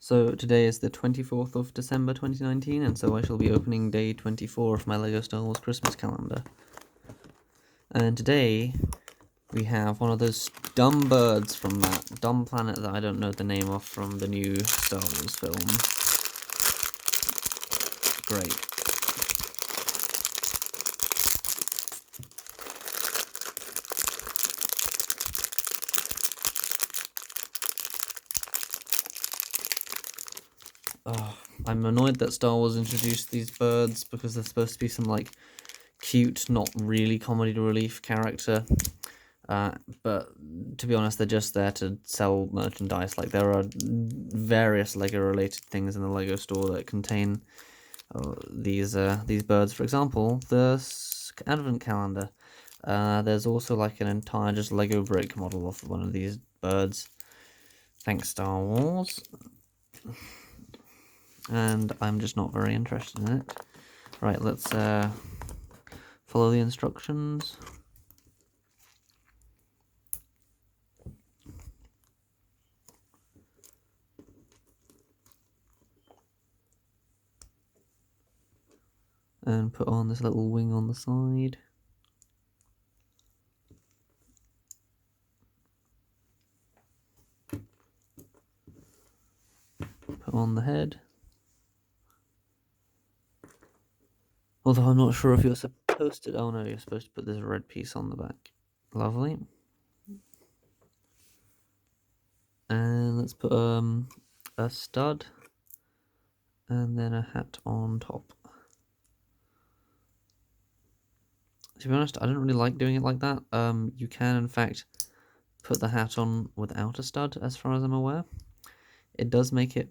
So today is the 24th of December 2019, and so I shall be opening day 24 of my LEGO Star Wars Christmas calendar. And today we have one of those dumb birds from that dumb planet that I don't know the name of from the new Star Wars film. Great. Oh, I'm annoyed that Star Wars introduced these birds because they're supposed to be some like cute, not really comedy relief character. But to be honest, they're just there to sell merchandise. Like, there are various LEGO related things in the LEGO store that contain these birds. For example, the advent calendar. There's also like an entire just LEGO brick model of one of these birds. Thanks, Star Wars. And I'm just not very interested in it. Right, let's follow the instructions. And put on this little wing on the side. Put on the head. Although I'm not sure if you're supposed to... Oh no, you're supposed to put this red piece on the back. Lovely. And let's put a stud. And then a hat on top. To be honest, I don't really like doing it like that. You can, in fact, put the hat on without a stud, as far as I'm aware. It does make it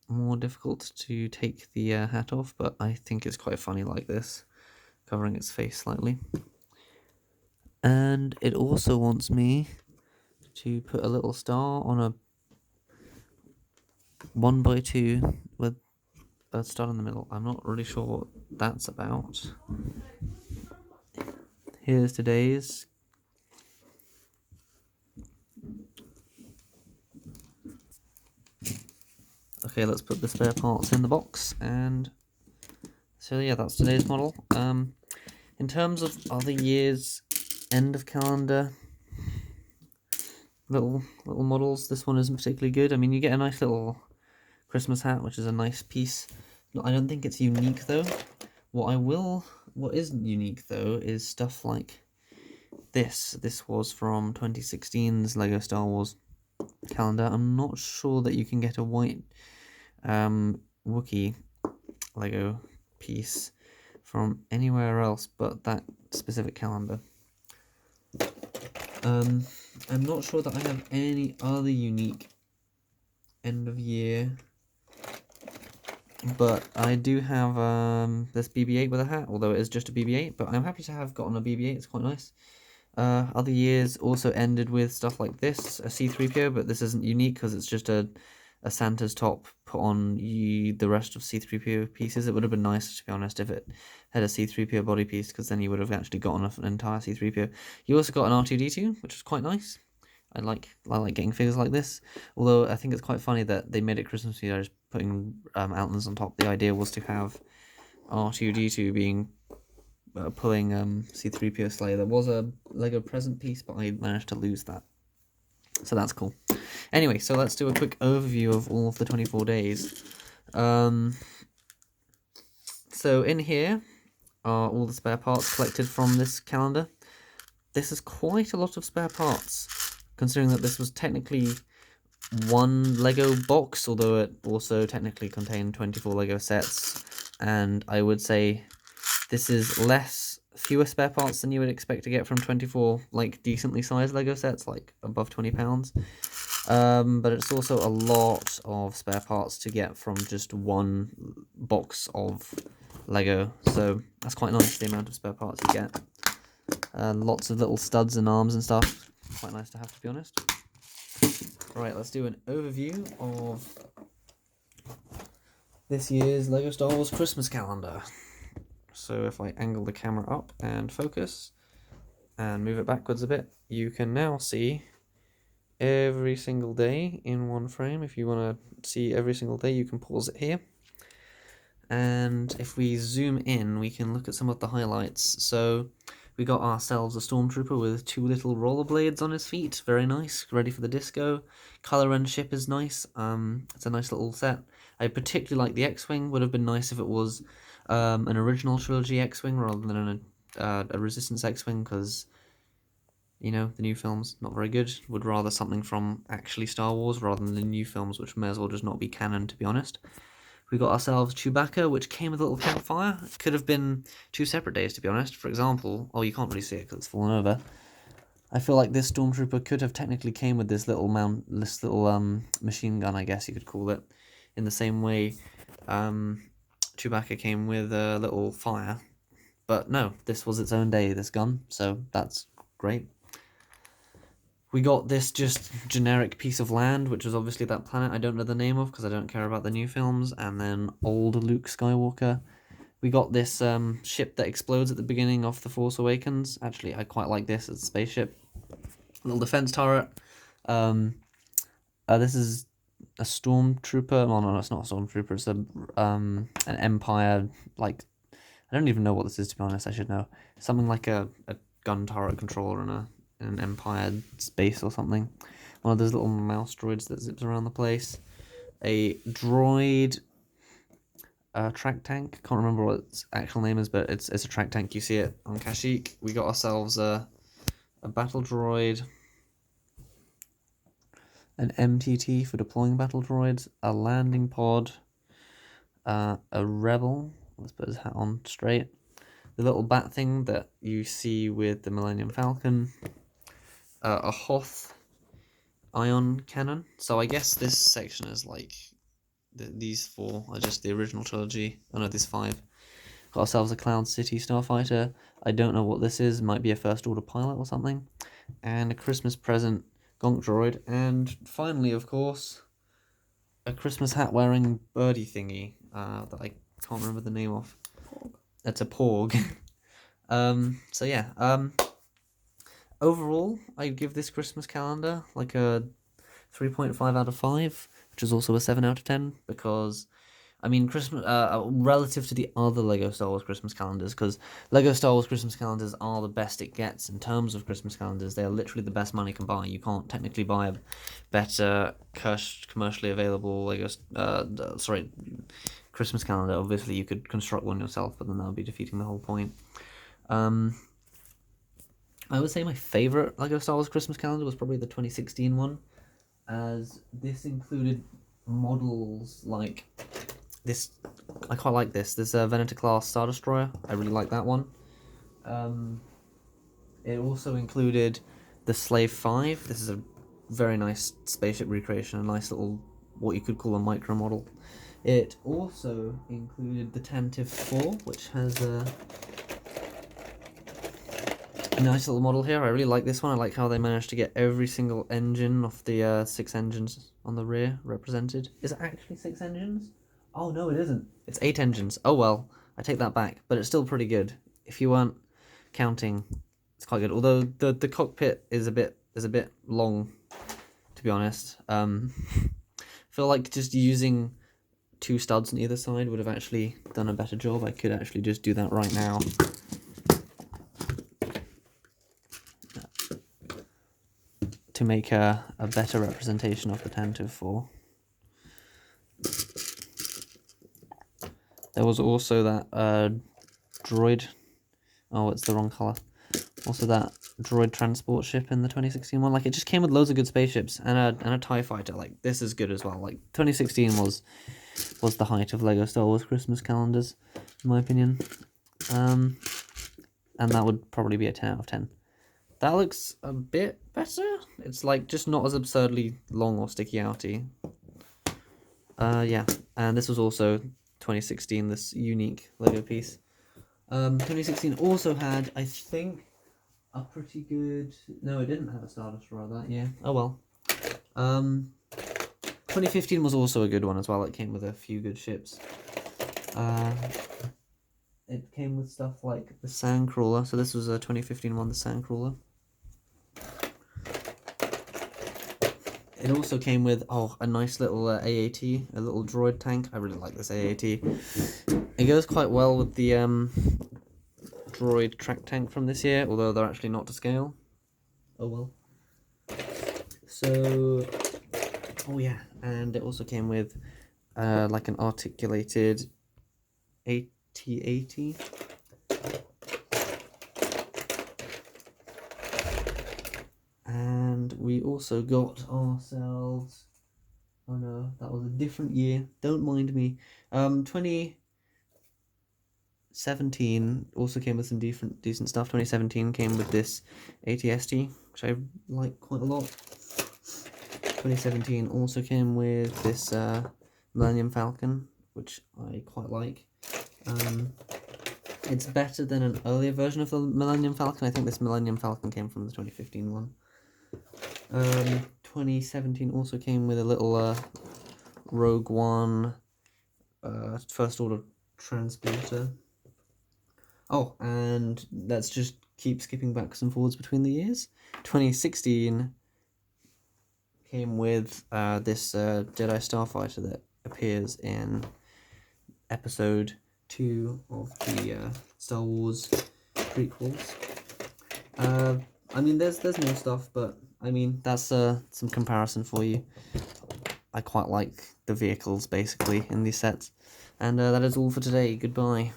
more difficult to take the hat off, but I think it's quite funny like this, covering its face slightly. And it also wants me to put a little star on a 1x2 with a star in the middle. I'm not really sure what that's about. Here's today's. Okay, let's put the spare parts in the box, and so yeah, that's today's model. In terms of other years' end of calendar little models, this one isn't particularly good. I mean, you get a nice little Christmas hat, which is a nice piece. I don't think it's unique though. What isn't unique though is stuff like this. This was from 2016's LEGO Star Wars calendar. I'm not sure that you can get a white Wookiee LEGO piece from anywhere else but that specific calendar. I'm not sure that I have any other unique end of year, but I do have this BB-8 with a hat, although it is just a BB-8, but I'm happy to have gotten a BB-8, it's quite nice. Other years also ended with stuff like this, a C-3PO, but this isn't unique because it's just a Santa's top put on the rest of C-3PO pieces. It would have been nicer, to be honest, if it had a C-3PO body piece, because then you would have actually gotten an entire C-3PO. You also got an R2-D2, which is quite nice. I like getting figures like this, although I think it's quite funny that they made it Christmassy by just putting Outlands on top. The idea was to have R2-D2 being pulling C-3PO sleigh. There was a LEGO present piece, but I managed to lose that, so that's cool. Anyway, so let's do a quick overview of all of the 24 days. So in here are all the spare parts collected from this calendar. This is quite a lot of spare parts, considering that this was technically one LEGO box, although it also technically contained 24 LEGO sets, and I would say this is fewer spare parts than you would expect to get from 24 like decently sized LEGO sets, like above £20. But it's also a lot of spare parts to get from just one box of LEGO, so that's quite nice, the amount of spare parts you get. Lots of little studs and arms and stuff, quite nice to have, to be honest. Right, let's do an overview of this year's LEGO Star Wars Christmas calendar. So if I angle the camera up and focus and move it backwards a bit, you can now see every single day in one frame. If you want to see every single day, you can pause it here. And if we zoom in, we can look at some of the highlights. So we got ourselves a stormtrooper with 2 little rollerblades on his feet. Very nice, ready for the disco. Color and ship is nice. It's a nice little set. I particularly like the X-Wing. Would have been nice if it was an original trilogy X-Wing rather than a Resistance X-Wing, because, you know, the new films, not very good. Would rather something from actually Star Wars rather than the new films, which may as well just not be canon, to be honest. We got ourselves Chewbacca, which came with a little campfire. It could have been 2 separate days, to be honest. For example, oh, you can't really see it because it's fallen over. I feel like this stormtrooper could have technically came with this little machine gun, I guess you could call it, in the same way Chewbacca came with a little fire. But no, this was its own day, this gun, so that's great. We got this just generic piece of land, which was obviously that planet I don't know the name of because I don't care about the new films, and then old Luke Skywalker. We got this ship that explodes at the beginning of The Force Awakens. Actually, I quite like this as a spaceship. Little defense turret. This is a stormtrooper. Well, no, it's not a stormtrooper. It's an Empire, like, I don't even know what this is, to be honest. I should know. Something like a gun turret controller in an Empire space or something. One of those little mouse droids that zips around the place. A droid track tank. Can't remember what its actual name is, but it's a track tank. You see it on Kashyyyk. We got ourselves a battle droid, an MTT for deploying battle droids, a landing pod, a rebel. Let's put his hat on straight. The little bat thing that you see with the Millennium Falcon. A Hoth ion cannon. So I guess this section is like these 4 are just the original trilogy. Oh no, there's 5. Got ourselves a Cloud City starfighter. I don't know what this is. Might be a First Order pilot or something. And a Christmas present gonk droid. And finally, of course, a Christmas hat wearing birdie thingy that I can't remember the name of. Porg. That's a Porg. So yeah. Overall, I'd give this Christmas calendar like a 3.5 out of 5, which is also a 7 out of 10, because, I mean, Christmas, relative to the other LEGO Star Wars Christmas calendars, because LEGO Star Wars Christmas calendars are the best it gets in terms of Christmas calendars. They are literally the best money can buy. You can't technically buy a better commercially available Christmas calendar. Obviously, you could construct one yourself, but then that would be defeating the whole point. I would say my favorite LEGO Star Wars Christmas calendar was probably the 2016 one, as this included models like this. I quite like this. There's a Venator class Star Destroyer. I really like that one. It also included the Slave 5. This is a very nice spaceship recreation, a nice little, what you could call a micro model. It also included the Tantive 4, which has a nice little model here. I really like this one. I like how they managed to get every single engine of the 6 engines on the rear represented. Is it actually 6 engines? Oh no, it isn't. It's 8 engines. Oh well, I take that back. But it's still pretty good. If you weren't counting, it's quite good. Although the cockpit is a bit long, to be honest. I feel like just using 2 studs on either side would have actually done a better job. I could actually just do that right now. To make a better representation of the Tantive 4. There was also that droid. Oh, it's the wrong colour. Also that droid transport ship in the 2016 one. Like, it just came with loads of good spaceships and a TIE fighter. Like, this is good as well. Like, 2016 was the height of LEGO Star Wars Christmas calendars, in my opinion. And that would probably be a 10 out of 10. That looks a bit better. It's like just not as absurdly long or sticky outy. Yeah, and this was also 2016, this unique LEGO piece. 2016 also had, I think, a pretty good... No, it didn't have a Star Destroyer that year. Oh well. 2015 was also a good one as well. It came with a few good ships. It came with stuff like the Sandcrawler. So this was a 2015 one, the Sandcrawler. It also came with, a nice little AAT, a little droid tank. I really like this AAT. It goes quite well with the droid track tank from this year, although they're actually not to scale. Oh well. So, oh yeah, and it also came with like an articulated AT-AT. And we also got ourselves, oh no, that was a different year, don't mind me. 2017 also came with some decent stuff. 2017 came with this ATST, which I like quite a lot. 2017 also came with this Millennium Falcon, which I quite like. It's better than an earlier version of the Millennium Falcon. I think this Millennium Falcon came from the 2015 one. 2017 also came with a little Rogue One First Order transporter. Oh, and let's just keep skipping backwards and forwards between the years. 2016 came with this Jedi Starfighter that appears in Episode 2 of the Star Wars prequels. I mean, there's more stuff, but I mean, that's some comparison for you. I quite like the vehicles, basically, in these sets. And that is all for today. Goodbye.